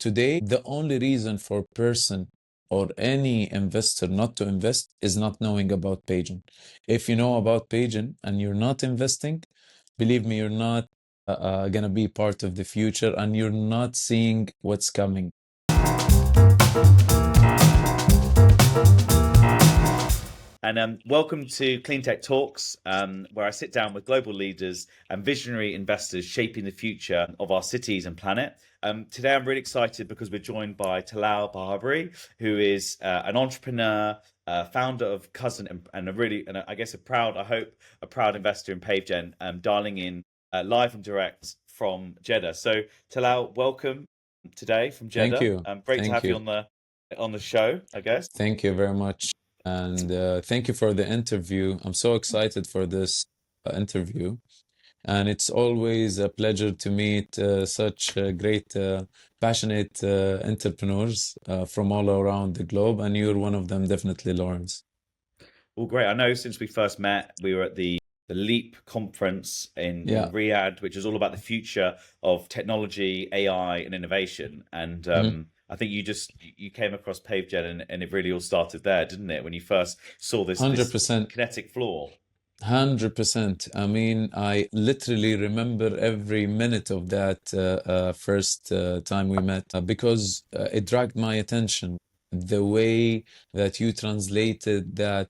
today, the only reason for a person or any investor not to invest is not knowing about Pagent. If you know about Pagent and you're not investing, believe me, you're not going to be part of the future, and you're not seeing what's coming. And welcome to CleanTech Talks, where I sit down with global leaders and visionary investors shaping the future of our cities and planet. Today, I'm really excited because we're joined by Talal Bahabri, who is an entrepreneur, founder of Cousin, and I guess a proud investor in Pavegen, dialing in live and direct from Jeddah. So, Talal, welcome today from Jeddah. Thank you. Great to have you on the show, I guess. Thank you very much. And thank you for the interview. I'm so excited for this interview. And it's always a pleasure to meet such great, passionate entrepreneurs from all around the globe. And you're one of them, definitely, Lawrence. Well, great. I know since we first met, we were at the LEAP conference in Riyadh, which is all about the future of technology, AI, and innovation. And I think you came across Pavegen, and it really all started there, didn't it? When you first saw this 100%. kinetic floor. 100%. I mean, I literally remember every minute of that first time we met because it dragged my attention. The way that you translated that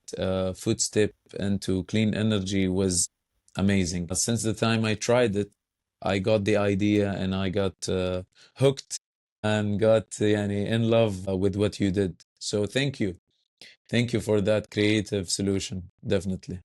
footstep into clean energy was amazing. Since the time I tried it, I got the idea and I got hooked and got in love with what you did. So thank you. Thank you for that creative solution, definitely.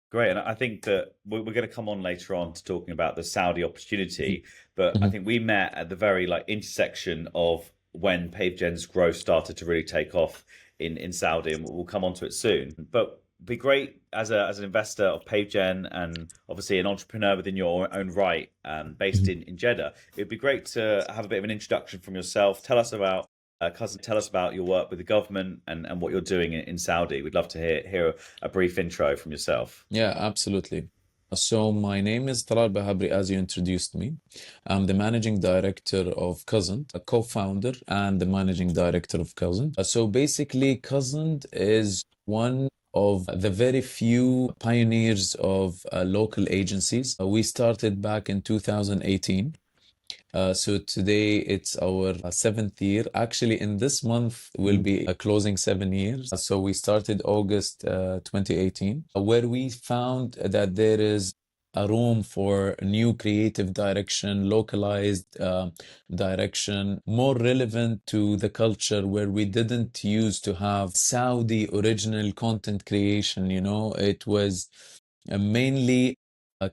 Great. And I think that we're going to come on later on to talking about the Saudi opportunity, but I think we met at the very intersection of when Pavegen's growth started to really take off in Saudi, and we'll come on to it soon. But it'd be great as an investor of Pavegen and obviously an entrepreneur within your own right, based in Jeddah. It'd be great to have a bit of an introduction from yourself. Tell us about Cousin, tell us about your work with the government and what you're doing in Saudi. We'd love to hear a brief intro from yourself. Yeah, absolutely. So my name is Talal Bahabri, as you introduced me. I'm the managing director of Cousin, a co-founder and the managing director of Cousin. So basically, Cousin is one of the very few pioneers of local agencies. We started back in 2018. So today it's our 7th year. Actually, in this month we'll be closing 7 years. So we started August 2018, where we found that there is a room for new creative direction, localized direction, more relevant to the culture, where we didn't used to have Saudi original content creation. It was mainly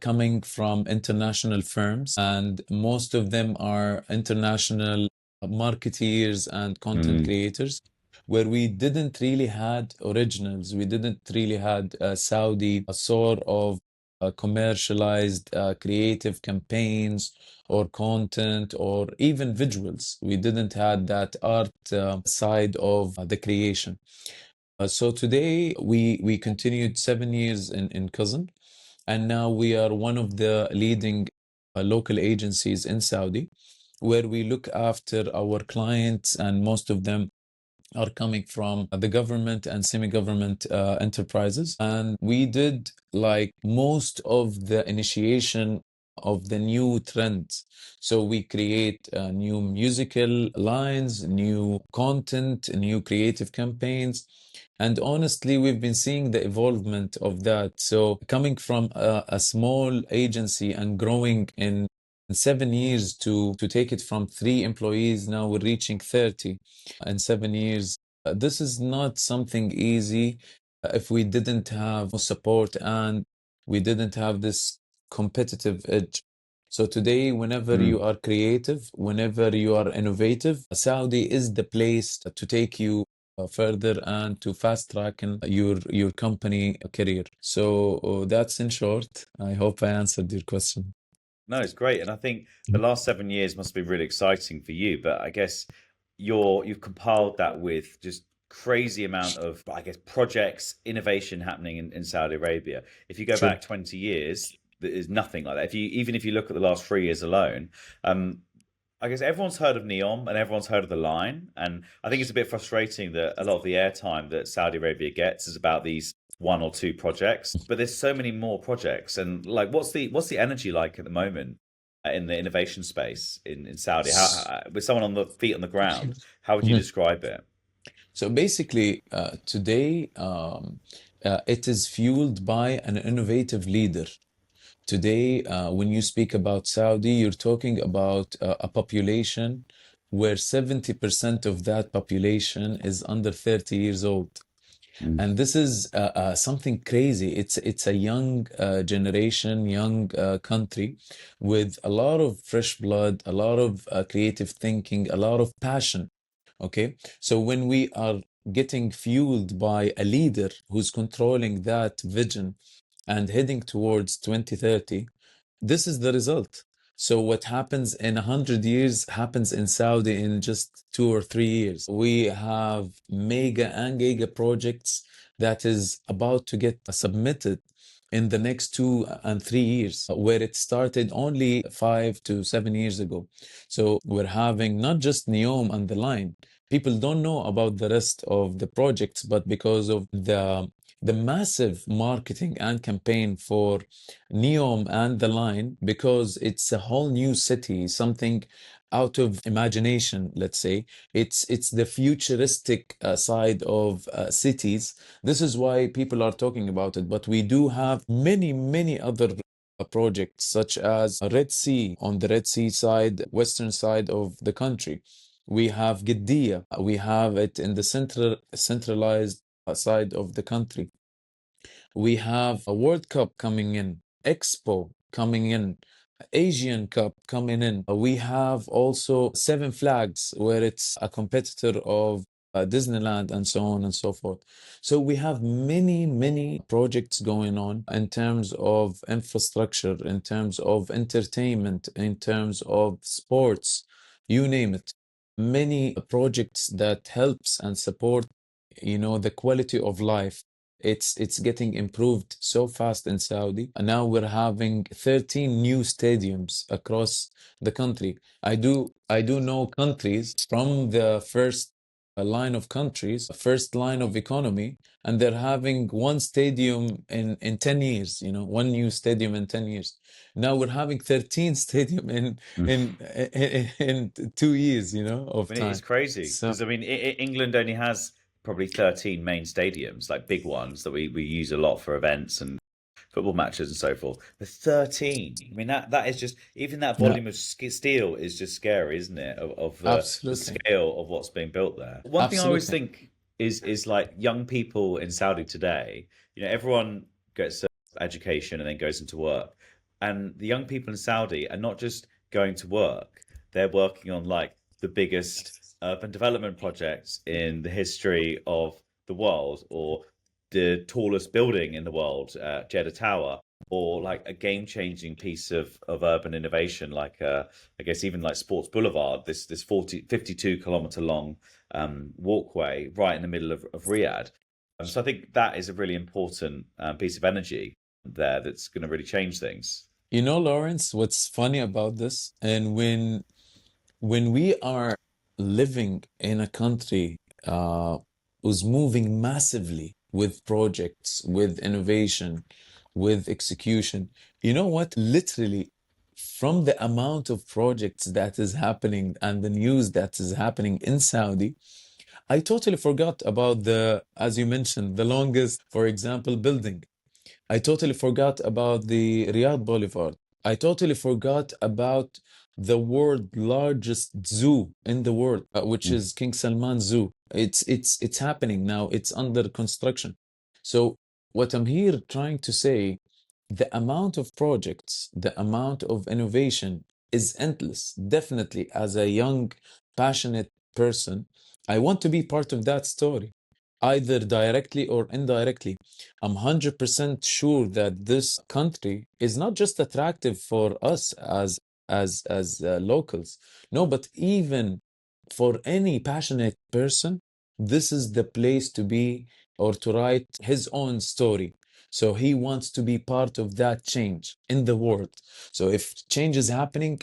coming from international firms, and most of them are international marketeers and content creators, where we didn't really had originals. We didn't really had Saudi sort of commercialized creative campaigns or content or even visuals. We didn't had that art side of the creation. So today we continued 7 years in Cousin, and now we are one of the leading local agencies in Saudi, where we look after our clients, and most of them are coming from the government and semi-government enterprises. And we did most of the initiation of the new trends. So we create new musical lines, new content, new creative campaigns. And honestly, we've been seeing the evolvement of that. So coming from a small agency and growing in 7 years to take it from 3 employees, now we're reaching 30 in 7 years. This is not something easy if we didn't have support and we didn't have this competitive edge. So today, whenever you are creative, whenever you are innovative, Saudi is the place to take you further and to fast track your company career. So that's in short. I hope I answered your question. No, it's great. And I think the last 7 years must be really exciting for you, but I guess you've compiled that with just crazy amount of, I guess, projects, innovation happening in Saudi Arabia. If you go back 20 years, there is nothing like that. Even if you look at the last 3 years alone, I guess everyone's heard of Neom and everyone's heard of the line, and I think it's a bit frustrating that a lot of the airtime that Saudi Arabia gets is about these one or two projects, but there's so many more projects. And like, what's the energy like at the moment in the innovation space in Saudi? With someone on the feet on the ground, how would you Mhm. describe it? So basically, today it is fueled by an innovative leader. Today, when you speak about Saudi, you're talking about a population where 70% of that population is under 30 years old. Mm. And this is something crazy. It's a young generation, young country with a lot of fresh blood, a lot of creative thinking, a lot of passion. Okay, so when we are getting fueled by a leader who's controlling that vision and heading towards 2030, this is the result. So what happens in 100 years happens in Saudi in just 2 or 3 years. We have mega and giga projects that is about to get submitted in the next 2 and 3 years, where it started only 5 to 7 years ago. So we're having not just Neom and the line. People don't know about the rest of the projects, but because of the massive marketing and campaign for Neom and the line, because it's a whole new city, something out of imagination, let's say. It's the futuristic side of cities. This is why people are talking about it. But we do have many other projects, such as Red Sea, on the Red Sea side, western side of the country. We have Giddiya. We have it in the centralized side of the country. We have a World Cup coming in, Expo coming in, Asian Cup coming in. We have also Seven Flags, where it's a competitor of Disneyland and so on and so forth. So we have many projects going on in terms of infrastructure, in terms of entertainment, in terms of sports, you name it. Many projects that helps and support, the quality of life. It's getting improved so fast in Saudi. And now we're having 13 new stadiums across the country. I do know countries from the first line of countries, first line of economy, and they're having one stadium in 10 years, one new stadium in 10 years. Now we're having 13 stadium in 2 years, of I mean, it's time. crazy So because I mean, England only has probably 13 main stadiums, like big ones that we use a lot for events and football matches and so forth. The 13. I mean, that is just even that yeah, volume of steel is just scary, isn't it? Of the absolutely. scale of what's being built there. One thing I always Absolutely. think is like young people in Saudi today. Everyone gets education and then goes into work, and the young people in Saudi are not just going to work; they're working on like the biggest urban development projects in the history of the world, or the tallest building in the world, Jeddah Tower, or like a game-changing piece of urban innovation, like I guess even like Sports Boulevard, this 52 kilometer long walkway right in the middle of Riyadh. So I think that is a really important piece of energy there that's going to really change things. Lawrence, what's funny about this? And when we are living in a country who's moving massively with projects, with innovation, with execution, you know what? Literally, from the amount of projects that is happening and the news that is happening in Saudi, I totally forgot about as you mentioned, the longest, for example, building. I totally forgot about the Riyadh Boulevard. I totally forgot about the world largest zoo in the world, which Mm. is King Salman Zoo. It's happening now. It's under construction. So what I'm here trying to say, the amount of projects, the amount of innovation is endless. Definitely, as a young, passionate person, I want to be part of that story, either directly or indirectly. I'm 100% sure that this country is not just attractive for us as locals. No, but even for any passionate person, this is the place to be, or to write his own story. So he wants to be part of that change in the world. So if change is happening,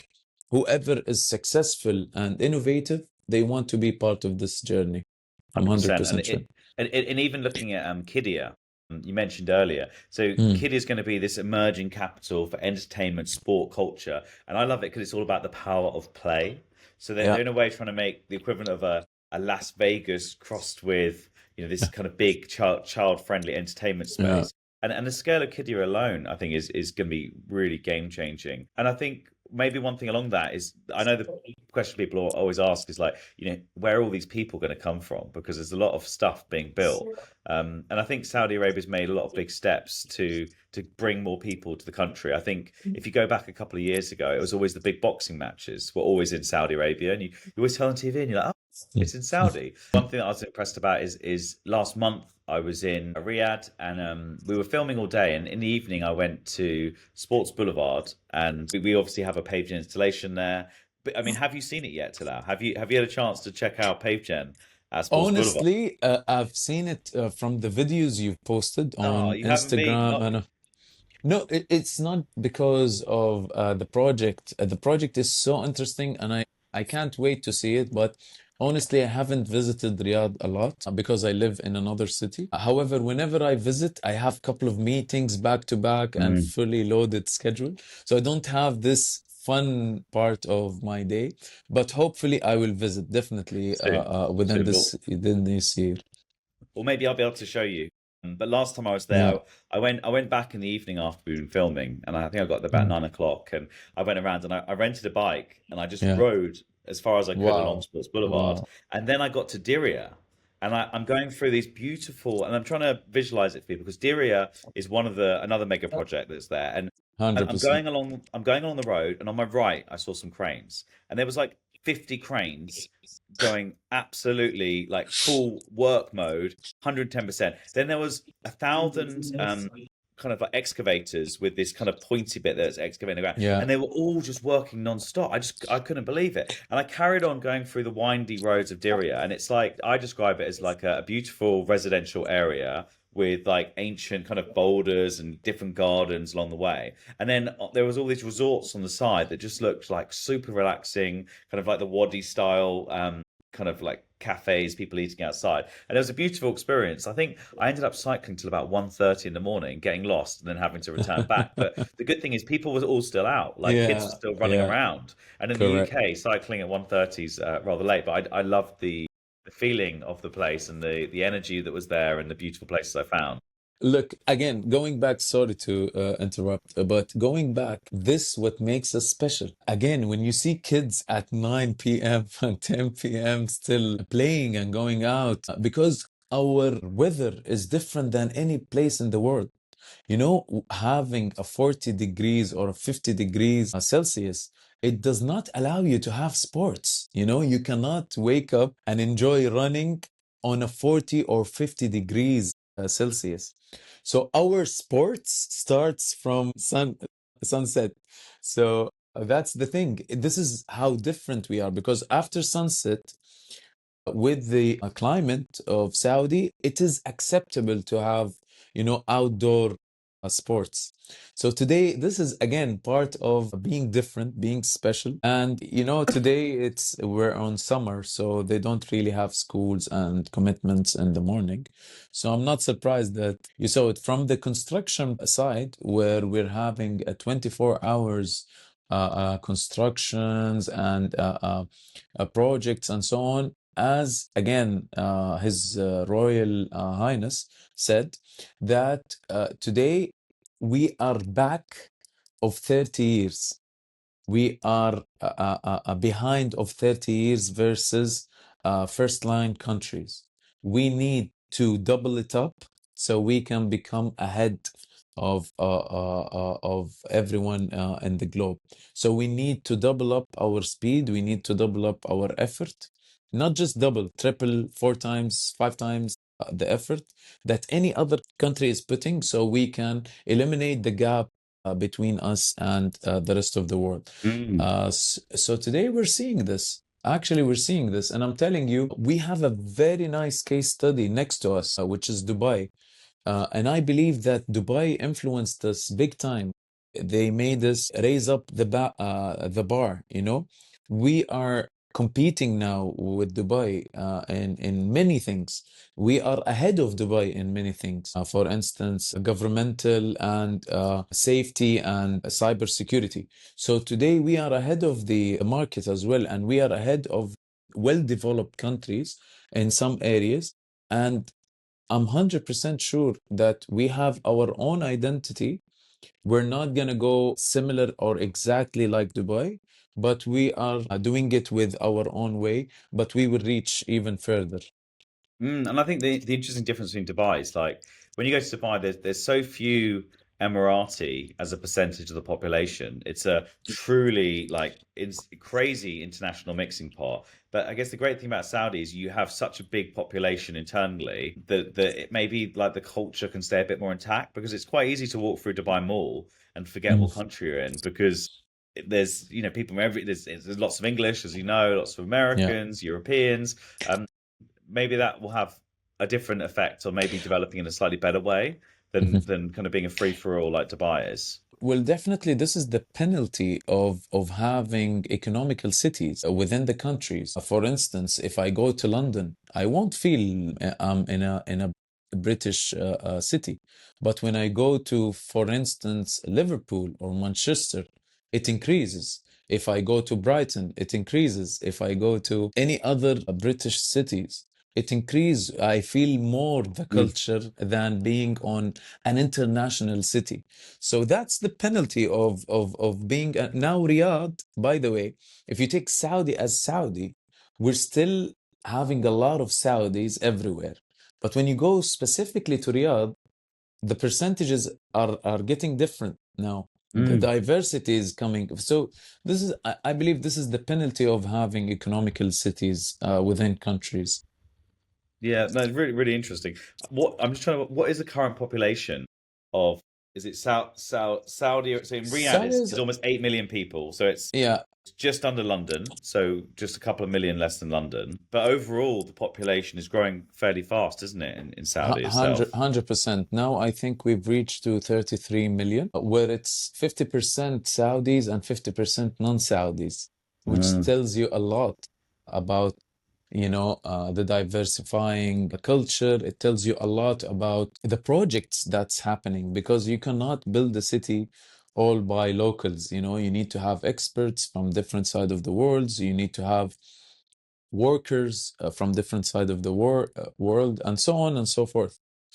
whoever is successful and innovative, they want to be part of this journey. I'm 100%. And 100% sure. it and even looking at Kidia, you mentioned earlier. So Mm, Kidia is going to be this emerging capital for entertainment, sport, culture, and I love it because it's all about the power of play. So they're yeah. in a way trying to make the equivalent of a Las Vegas crossed with this kind of big child friendly entertainment Yeah. space. And the scale of Kidia alone, I think, is going to be really game changing. And I think maybe one thing along that is I know the question people always ask is like, where are all these people going to come from? Because there's a lot of stuff being built. And I think Saudi Arabia's made a lot of big steps to bring more people to the country. I think if you go back a couple of years ago, it was always the big boxing matches were always in Saudi Arabia, and you always turn on TV and you're like, oh, it's in Saudi. One thing that I was impressed about is last month I was in Riyadh and we were filming all day, and in the evening I went to Sports Boulevard, and we obviously have a paved installation there. But I mean, have you seen it yet, Talal? Have you had a chance to check out PaveGen at Sports Boulevard? Honestly, I've seen it from the videos you've posted Oh, on you haven't been Instagram, not. and no, it's not because of the project. The project is so interesting, and I can't wait to see it. But honestly, I haven't visited Riyadh a lot because I live in another city. However, whenever I visit, I have a couple of meetings back to back and Mm, fully loaded schedule. So I don't have this fun part of my day. But hopefully, I will visit definitely soon, within soon. this year. Or maybe I'll be able to show you. But last time I was there, Yeah. I went back in the evening after we'd been filming, and I think I got there about Mm. 9 o'clock, and I went around and I rented a bike and I just Yeah. rode as far as I could along Wow. Sports Boulevard, Wow. and then I got to Diriyah, and I'm going through these beautiful, and I'm trying to visualize it for you because Diriyah is one of the another mega project that's there, and I'm 100%. going along, the road, and on my right I saw some cranes, and there was like 50 cranes going absolutely like full work mode, 110%. Then there was 1,000 kind of like excavators with this kind of pointy bit that's excavating the ground, Yeah. and they were all just working non-stop. I couldn't believe it, and I carried on going through the windy roads of Diriyah, and it's like I describe it as like a beautiful residential area with like ancient kind of boulders and different gardens along the way. And then there was all these resorts on the side that just looked like super relaxing, kind of like the Wadi style kind of like cafes, people eating outside. And it was a beautiful experience. I think I ended up cycling till about 1:30 in the morning, getting lost and then having to return back. But the good thing is people were all still out, like kids Yeah. were still running Yeah. around. And in the Correct. UK, cycling at 1:30 is rather late, but I loved the feeling of the place and the energy that was there and the beautiful places I found. Look, again, going back, sorry to interrupt, but going back, this what makes us special. Again, when you see kids at 9 p.m. and 10 p.m. still playing and going out, because our weather is different than any place in the world. Having a 40 degrees or 50 degrees Celsius, it does not allow you to have sports. You cannot wake up and enjoy running on a 40 or 50 degrees Celsius. So our sports starts from sunset. So that's the thing. This is how different we are because after sunset, with the climate of Saudi, it is acceptable to have, outdoor sports. So today, this is again part of being different, being special. And today we're on summer, so they don't really have schools and commitments in the morning. So I'm not surprised that you saw it from the construction side, where we're having a 24 hours constructions and projects and so on, as again His Royal Highness said that today we are back of 30 years. We are behind of 30 years versus first line countries. We need to double it up so we can become ahead of everyone in the globe. So we need to double up our speed. We need to double up our effort, not just double, triple, four times, five times the effort that any other country is putting, so we can eliminate the gap between us and the rest of the world. Mm. So today we're seeing this. Actually, we're seeing this, and I'm telling you, we have a very nice case study next to us, which is Dubai. And I believe that Dubai influenced us big time. they made us raise up the bar, you know. We are competing now with Dubai in many things. We are ahead of Dubai in many things. For instance, governmental and safety and cybersecurity. So today we are ahead of the market as well, and we are ahead of well-developed countries in some areas. And I'm 100% sure that we have our own identity. We're not going to go similar or exactly like Dubai, but we are doing it with our own way, but we will reach even further. And I think the interesting difference between Dubai is like when you go to Dubai, there's so few Emirati as a percentage of the population. It's a truly like it's crazy international mixing pot. But I guess the great thing about Saudi is you have such a big population internally that it maybe like the culture can stay a bit more intact because it's quite easy to walk through Dubai Mall and forget what Mm. country you're in because there's people from there's lots of English, as you know, lots of Yeah. Americans, Europeans. Maybe that will have a different effect, or maybe developing in a slightly better way than kind of being a free for all like Dubai is. Well, definitely, this is the penalty of having economical cities within the countries. For instance, if I go to London, I won't feel I'm in a British city. But when I go to, for instance, Liverpool or Manchester, it increases. If I go to Brighton, it increases. If I go to any other British cities, it increases. I feel more the Mm. culture than being on an international city. So that's the penalty of being now Riyadh, by the way, if you take Saudi as Saudi, we're still having a lot of Saudis everywhere. But when you go specifically to Riyadh, the percentages are getting different now. The Mm. diversity is coming. So this is, I believe this is the penalty of having economical cities within countries. Yeah, no, it's really, really interesting. What I'm just trying to, what is the current population of, is it Saudi? So in Riyadh Saudi is, is almost 8 million people. So it's yeah, just under London. So just a couple of million less than London. But overall, the population is growing fairly fast, isn't it, in Saudi itself? 100%. Now I think we've reached to 33 million, where it's 50% Saudis and 50% non-Saudis, which Mm. tells you a lot about, the diversifying culture. It tells you a lot about the projects that's happening because you cannot build a city all by locals. You need to have experts from different side of the world. You need to have workers from different side of the world, and so on and so forth.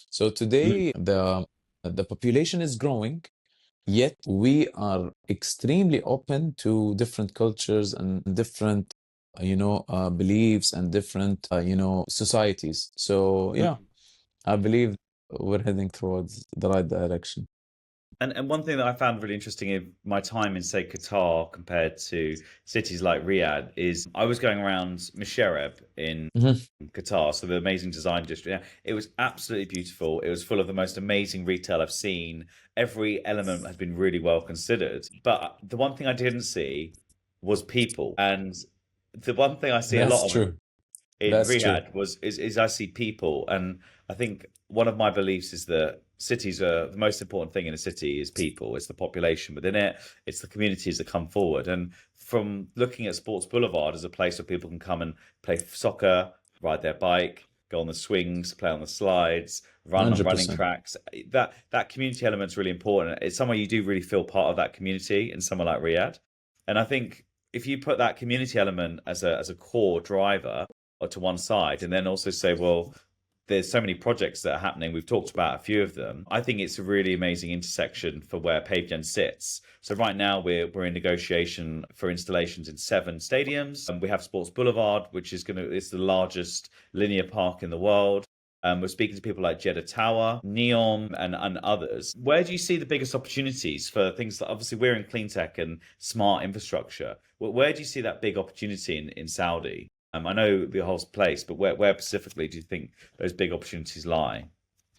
So Mm. today the population is growing, yet we are extremely open to different cultures and different beliefs and different societies. So yeah, Mm. I believe we're heading towards the right direction. And one thing that I found really interesting in my time in, say, Qatar compared to cities like Riyadh is I was going around Musharraf in Mhm. Qatar, so the amazing design district. Yeah, it was absolutely beautiful. It was full of the most amazing retail I've seen. Every element had been really well considered. But the one thing I didn't see was people. And the one thing I see a lot That's of true. in That's true. Riyadh is I see people, and I think one of my beliefs is that cities are the most important thing in a city is people. It's the population within it. It's the communities that come forward. And from looking at Sports Boulevard as a place where people can come and play soccer, ride their bike, go on the swings, play on the slides, run on running 100%. tracks. That community element's really important. It's somewhere you do really feel part of that community in somewhere like Riyadh. And I think if you put that community element as a core driver or to one side, and then also say, well, there's so many projects that are happening. We've talked about a few of them. I think it's a really amazing intersection for where PaveGen sits. So right now we're in negotiation for installations in 7 stadiums, and we have Sports Boulevard, which it's the largest linear park in the world. We're speaking to people like Jeddah Tower, Neom, and others. Where do you see the biggest opportunities for things that obviously we're in clean tech and smart infrastructure? Where do you see that big opportunity in Saudi? I know the whole place, but where specifically do you think those big opportunities lie?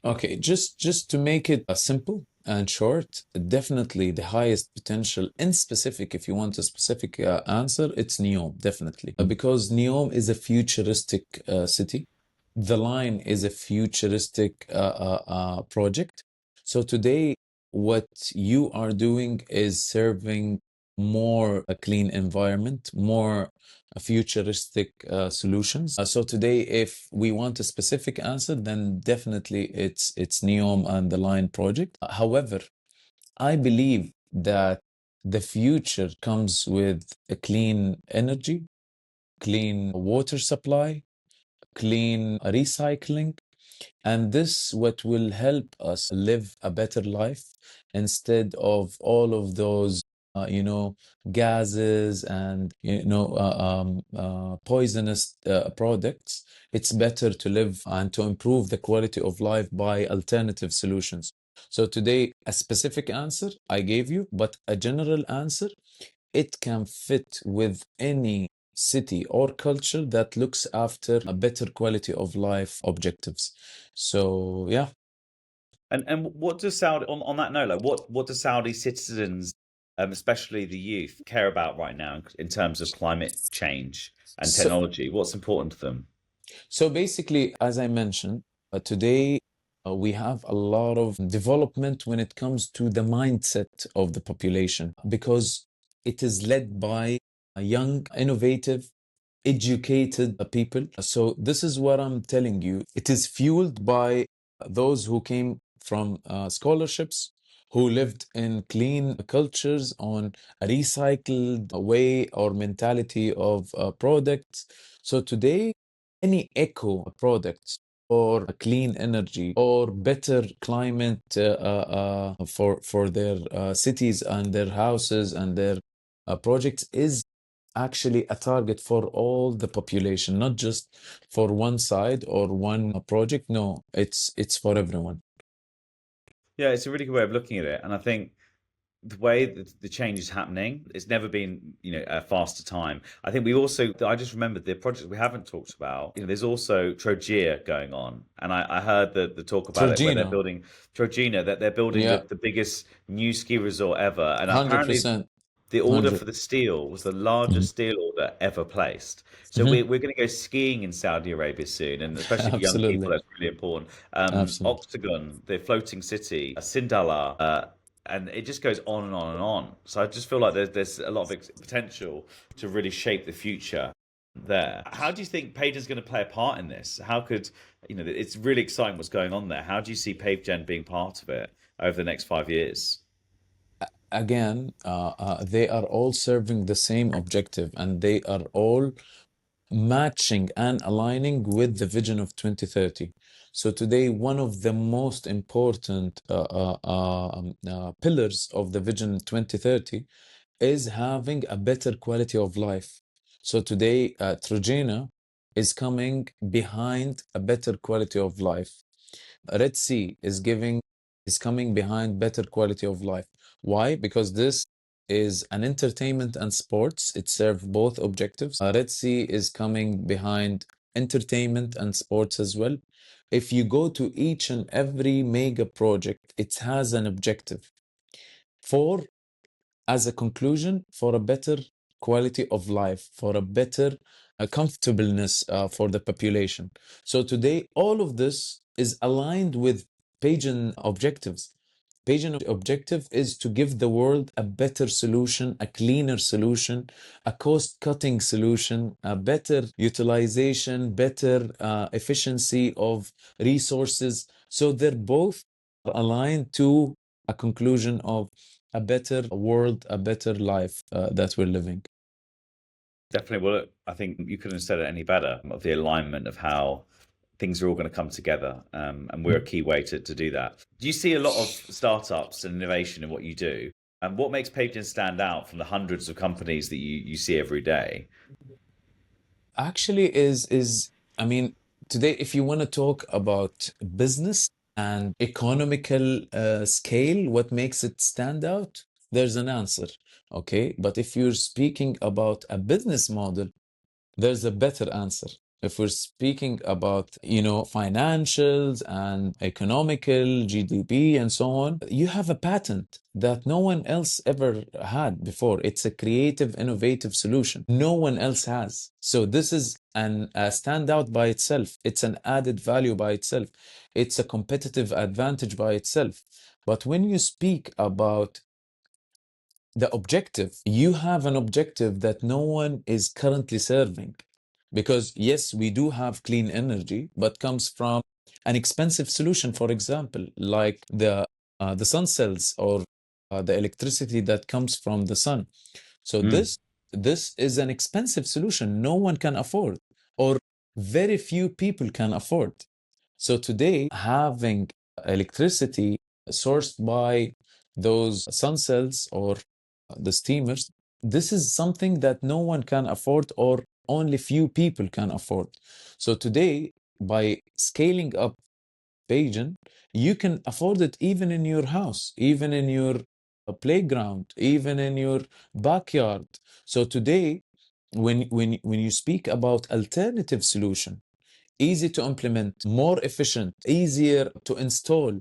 Okay, just to make it simple and short, definitely the highest potential in specific, if you want a specific answer, it's Neom, definitely. Because Neom is a futuristic city. The line is a futuristic project. So today, what you are doing is serving more a clean environment, more futuristic solutions. So today, if we want a specific answer, then definitely it's NEOM and the Line project. However, I believe that the future comes with a clean energy, clean water supply, clean recycling, and this what will help us live a better life instead of all of those gases and poisonous products. It's better to live and to improve the quality of life by alternative solutions. So today, a specific answer I gave you, but a general answer, it can fit with any city or culture that looks after a better quality of life objectives. So yeah. And what does Saudi on that note, like what do Saudi citizens, especially the youth, care about right now in terms of climate change and So technology? What's important to them? so basically, as I mentioned, today we have a lot of development when it comes to the mindset of the population because it is led by a young, innovative, educated people. So this is what I'm telling you. It is fueled by those who came from scholarships, who lived in clean cultures on a recycled way or mentality of products. So today, any eco products or clean energy or better climate for their cities and their houses and their projects is actually a target for all the population, not just for one side or one project. No, it's for everyone. Yeah, it's a really good way of looking at it, and I think the way that the change is happening, it's never been, a faster time. I think we also, I just remembered the project we haven't talked about. There's also Trojea going on, and I heard the talk about it where they're Georgina, building Trojena, that they're building yeah, the biggest new ski resort ever, and apparently 100%, the order 100. for the steel was the Mhm, largest steel order ever placed. So mhm. we're going to go skiing in Saudi Arabia soon, and especially for young people, Absolutely, that's really important. absolutely. Octagon, the floating city, Sindala, and it just goes on and on and on. So I just feel like there's a lot of potential to really shape the future there. How do you think Payton's going to play a part in this? How could it's really exciting what's going on there. How do you see PaveGen being part of it over the next 5 years? Again, they are all serving the same objective and they are all matching and aligning with the vision of 2030. So today, one of the most important pillars of the vision 2030 is having a better quality of life. So today, Trojena is coming behind a better quality of life. Red Sea is coming behind better quality of life. Why? Because this is an entertainment and sports. It serves both objectives. Red Sea is coming behind entertainment and sports as well. If you go to each and every mega project, it has an objective for, as a conclusion, for a better quality of life, for a better comfortableness for the population. So today, all of this is aligned with Pagan objectives. Pagan objective is to give the world a better solution, a cleaner solution, a cost-cutting solution, a better utilization, better efficiency of resources. So they're both aligned to a conclusion of a better world, a better life that we're living. Definitely. Well, I think you couldn't have said it any better of the alignment of how things are all going to come together. And we're a key way to do that. Do you see a lot of startups and innovation in what you do? And what makes Payton stand out from the hundreds of companies that you see every day? Actually, is I mean, today, if you want to talk about business and economical scale, what makes it stand out? There's an answer, okay? But if you're speaking about a business model, there's a better answer. If we're speaking about, financials and economical GDP and so on, you have a patent that no one else ever had before. It's a creative, innovative solution. No one else has. So this is a standout by itself. It's an added value by itself. It's a competitive advantage by itself. But when you speak about the objective, you have an objective that no one is currently serving. Because yes, we do have clean energy, but comes from an expensive solution, for example, like the sun cells or the electricity that comes from the sun. So Mm. this is an expensive solution no one can afford, or very few people can afford. So today, having electricity sourced by those sun cells or the steamers, this is something that no one can afford or only few people can afford. So today, by scaling up Pagan, you can afford it even in your house, even in your playground, even in your backyard. So today, when you speak about alternative solution, easy to implement, more efficient, easier to install.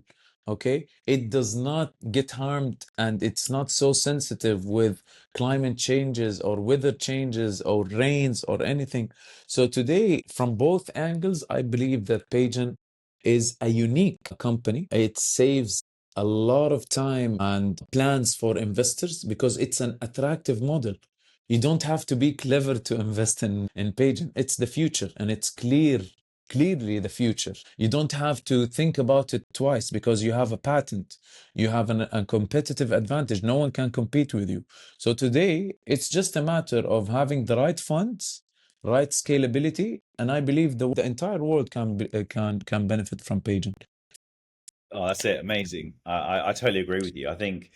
Okay, it does not get harmed and it's not so sensitive with climate changes or weather changes or rains or anything. So today, from both angles, I believe that Pagen is a unique company. It saves a lot of time and plans for investors because it's an attractive model. You don't have to be clever to invest in Pagen. It's the future and it's clearly the future. You don't have to think about it twice because you have a patent. You have a competitive advantage. No one can compete with you. So today, it's just a matter of having the right funds, right scalability, and I believe the entire world can benefit from Pageant. Oh, that's it. Amazing. I totally agree with you. I think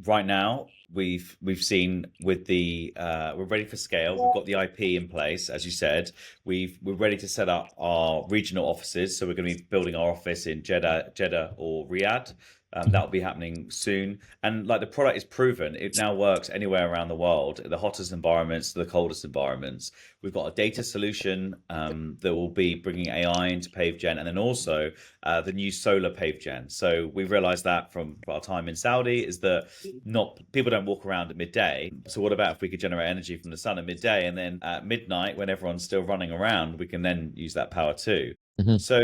right now we've seen with the we're ready for scale. We've got the IP in place, as you said. We're ready to set up our regional offices. So we're going to be building our office in Jeddah or Riyadh. That'll be happening soon. And like the product is proven, it now works anywhere around the world, the hottest environments to the coldest environments. We've got a data solution that will be bringing AI into PaveGen, and then also the new solar PaveGen. So we realized that from our time in Saudi is that not people don't walk around at midday. So what about if we could generate energy from the sun at midday, and then at midnight when everyone's still running around, we can then use that power too. Mhm. So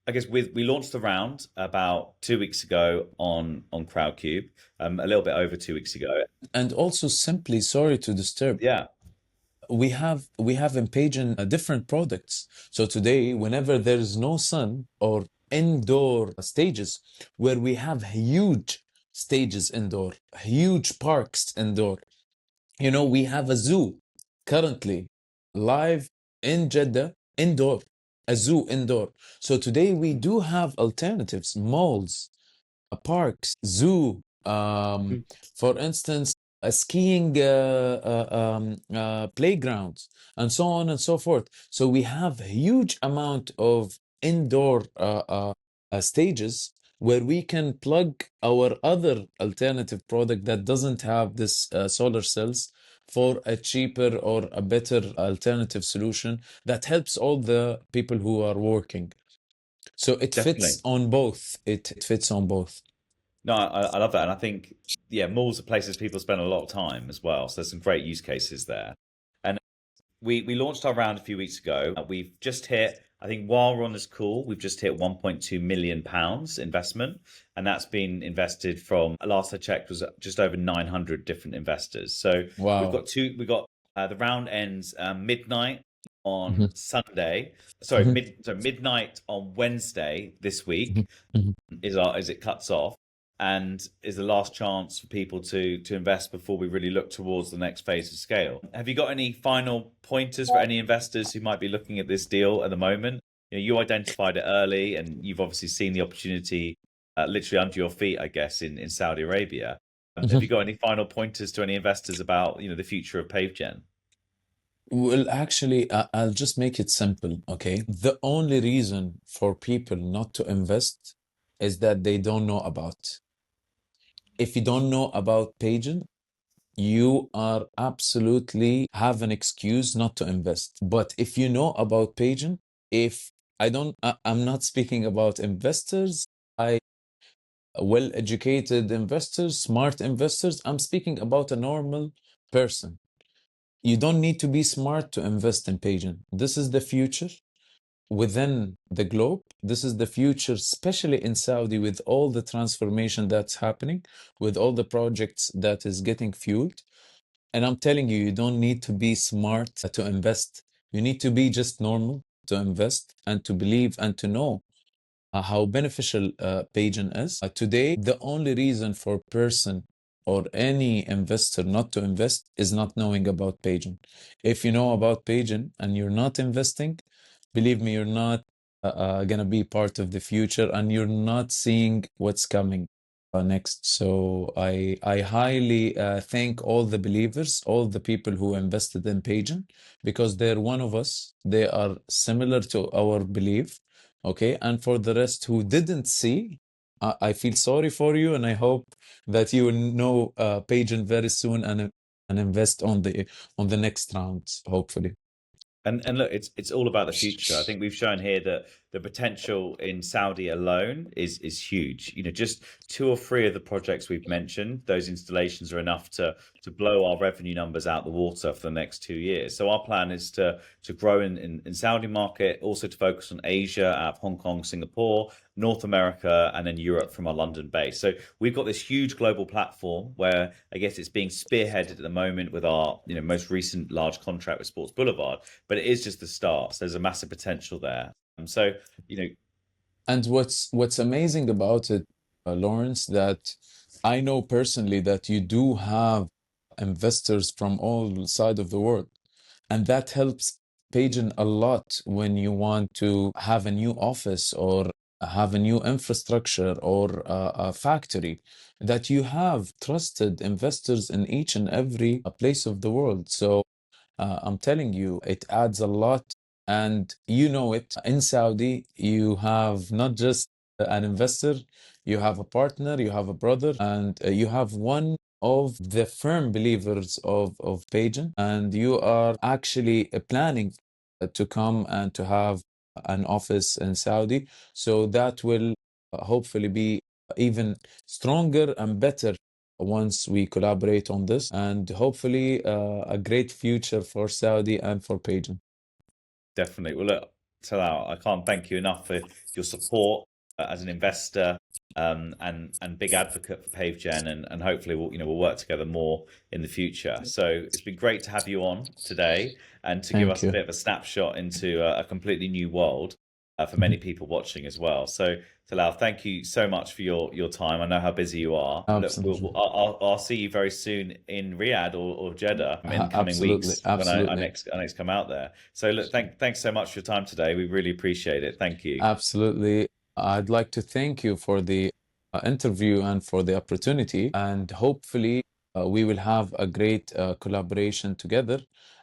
I guess we launched the round about 2 weeks ago on Crowdcube, a little bit over 2 weeks ago. And also simply, sorry to disturb, Yeah. we have in Pageant different products. So today, whenever there is no sun or indoor stages, where we have huge stages indoor, huge parks indoor. We have a zoo currently live in Jeddah indoor, a zoo indoor. So today we do have alternatives, malls, parks, zoo, for instance, a skiing playgrounds, and so on and so forth. So we have a huge amount of indoor stages where we can plug our other alternative product that doesn't have this solar cells for a cheaper or a better alternative solution that helps all the people who are working. So it fits Definitely. on both. It fits on both. No, I love that. And I think, yeah, malls are places people spend a lot of time as well. So there's some great use cases there. And we launched our round a few weeks ago. We've just hit, I think while we're on this call, we've just hit 1.2 million pounds investment. And that's been invested from, last I checked, was just over 900 different investors. So Wow. we got the round ends midnight on Mhm, Sunday. mhm, So midnight on Wednesday this mhm, week mhm. is our as it cuts off, and is the last chance for people to invest before we really look towards the next phase of scale. Have you got any final pointers for any investors who might be looking at this deal at the moment? You identified it early, and you've obviously seen the opportunity literally under your feet, I guess, in Saudi Arabia. Have you Mhm. got any final pointers to any investors about the future of PaveGen? Well, actually, I'll just make it simple, okay? The only reason for people not to invest is that they don't know about. If you don't know about Pageant, you are absolutely have an excuse not to invest. But if you know about Pageant, if I don't, I'm not speaking about investors, I well-educated investors, smart investors. I'm speaking about a normal person. You don't need to be smart to invest in Pageant. This is the future. within the globe. This is the future, especially in Saudi, with all the transformation that's happening, with all the projects that is getting fueled. And I'm telling you, you don't need to be smart to invest. You need to be just normal to invest and to believe and to know how beneficial Pagan is. Today, the only reason for person or any investor not to invest is not knowing about Pagan. If you know about Pagan and you're not investing, believe me, you're not gonna be part of the future, and you're not seeing what's coming next. So I highly thank all the believers, all the people who invested in Pagan, because they're one of us. They are similar to our belief. Okay, and for the rest who didn't see, I feel sorry for you, and I hope that you will know Pagan very soon and invest on the next round, hopefully. And look, it's all about the future. I think we've shown here that the potential in Saudi alone is huge. You know, just two or three of the projects we've mentioned, those installations are enough to blow our revenue numbers out the water for the next 2 years. So our plan is to grow in Saudi market, also to focus on Asia, out of Hong Kong, Singapore, North America, and then Europe from our London base. So we've got this huge global platform where I guess it's being spearheaded at the moment with our most recent large contract with Sports Boulevard, but it is just the start. So there's a massive potential there. So you know, And what's amazing about it, Lawrence, that I know personally that you do have investors from all sides of the world, and that helps Pagan a lot when you want to have a new office or have a new infrastructure or a factory, that you have trusted investors in each and every place of the world. So I'm telling you, it adds a lot. And you know it, in Saudi, you have not just an investor, you have a partner, you have a brother, and you have one of the firm believers of Pagan, and you are actually planning to come and to have an office in Saudi. So that will hopefully be even stronger and better once we collaborate on this, and hopefully a great future for Saudi and for Pagan. definitely. Well, look, Talal, I can't thank you enough for your support as an investor, and big advocate for PaveGen, and hopefully we'll work together more in the future. So it's been great to have you on today and to give Thank us a you. bit of a snapshot into a completely new world for many Mhm. people watching as well. So Talal, thank you so much for your time. I know how busy you are. Look, Absolutely. I'll see you very soon in Riyadh or Jeddah in the coming Absolutely. weeks when Absolutely. I next come out there. So look, thanks so much for your time today. We really appreciate it. Thank you. Absolutely. I'd like to thank you for the interview and for the opportunity. And hopefully, we will have a great collaboration together.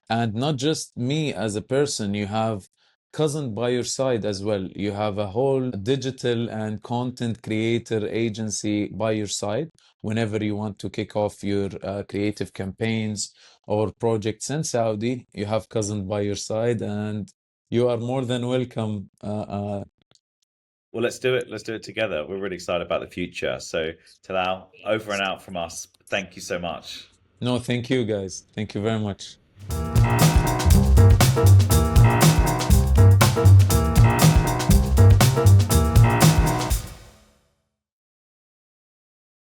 And not just me as a person, you have cousin by your side as well. You have a whole digital and content creator agency by your side whenever you want to kick off your creative campaigns or projects in Saudi. You have cousin by your side, and you are more than welcome. Well, let's do it. Let's do it together. We're really excited about the future. So Talal, over and out from us. Thank you so much. No, thank you guys. Thank you very much.